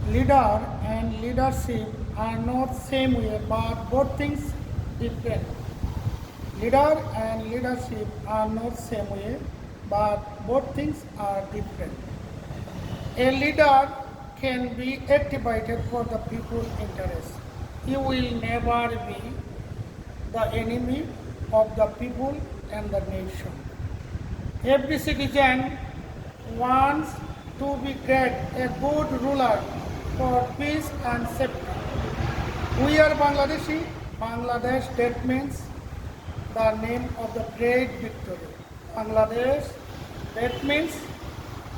Leader and leadership are not same way, but both things different. Leader and leadership are not same way, but both things are different. A leader can be activated for the people's interest. He will never be the enemy of the people and the nation. Every citizen wants to be great, a good ruler for peace and safety. We are Bangladeshi. Bangladesh, that means the name of the great victory. Bangladesh, that means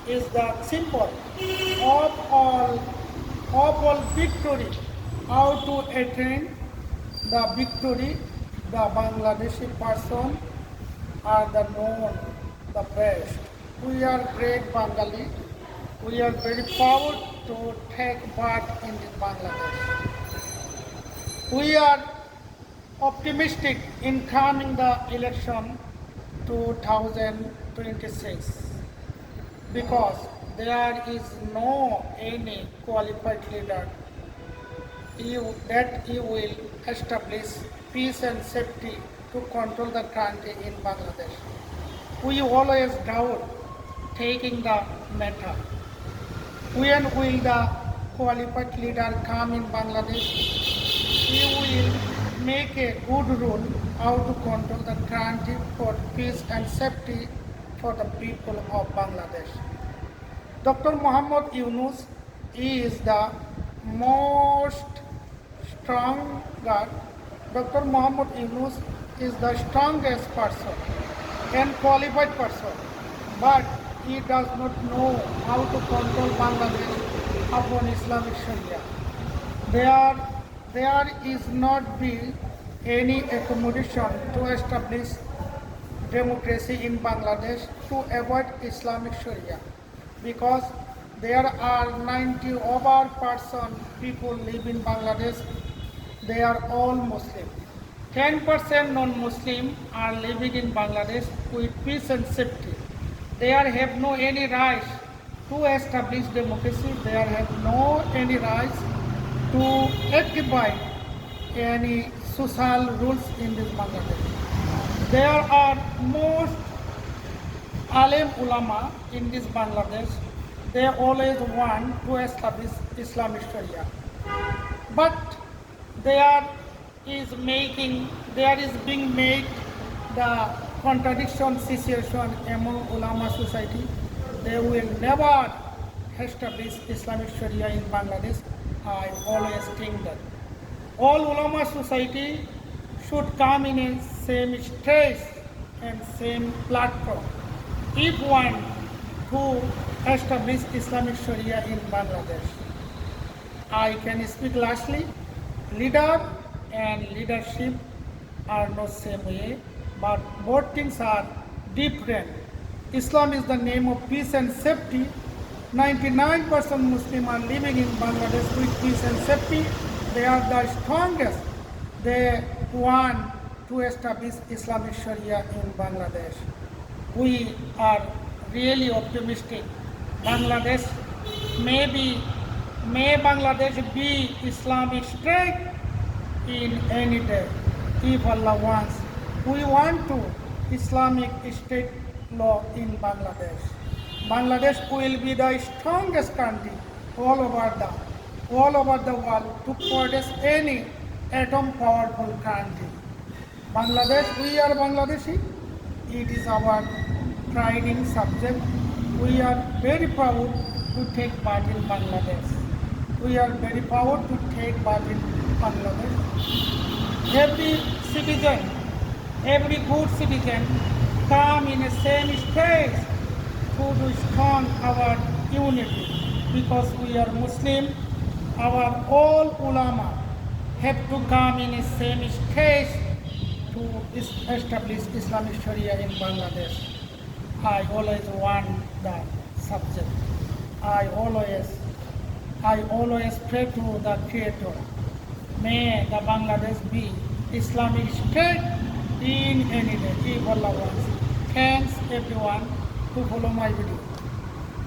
is the symbol of all victory. How to attain the victory, the Bangladeshi person are the known, the best. We are great Bengali. We are very proud to take part in Bangladesh. We are optimistic in coming the election 2026 because there is no any qualified leader that he will establish peace and safety to control the country in Bangladesh. We always doubt taking the matter. When will the qualified leader come in Bangladesh? He will make a good rule how to control the country for peace and safety for the people of Bangladesh. Dr. Muhammad Yunus is the most stronger. Dr. Muhammad Yunus is the strongest person and qualified person, but he does not know how to control Bangladesh upon Islamic Sharia. There is not be any accommodation to establish democracy in Bangladesh to avoid Islamic Sharia because there are 90% people live in Bangladesh. They are all Muslim. 10% non-Muslim are living in Bangladesh with peace and safety. They have no any rights to establish democracy. They have no any rights to activate any social rules in this Bangladesh. There are most alim ulama in this Bangladesh. They always want to establish Islamic Sharia, but there is being made the contradiction situation among ulama society. They will never establish Islamic Sharia in Bangladesh. I always think that all ulama society should come in a same stage and same platform if one to establish Islamic Sharia in Bangladesh. I can speak lastly. Leader and leadership are not same way, but both things are different. Islam is the name of peace and safety. 99% Muslims are living in Bangladesh with peace and safety. They are the strongest. They want to establish Islamic Sharia in Bangladesh. We are really optimistic. Bangladesh may Bangladesh be Islamic state in any day if Allah wants. We want to Islamic state law in Bangladesh. Bangladesh will be the strongest country all over the world to produce any atom powerful country. Bangladesh, we are Bangladeshi. It is our priding subject. We are very proud to take part in Bangladesh. We are very proud to take part in Bangladesh. Every good citizen come in the same stage to strong our unity because we are Muslim. Our all ulama have to come in the same stage to establish Islamic Sharia in Bangladesh. I always want that subject. I always pray to the Creator. May the Bangladesh be Islamic state in any day if Allah wants. Thanks everyone to follow my video.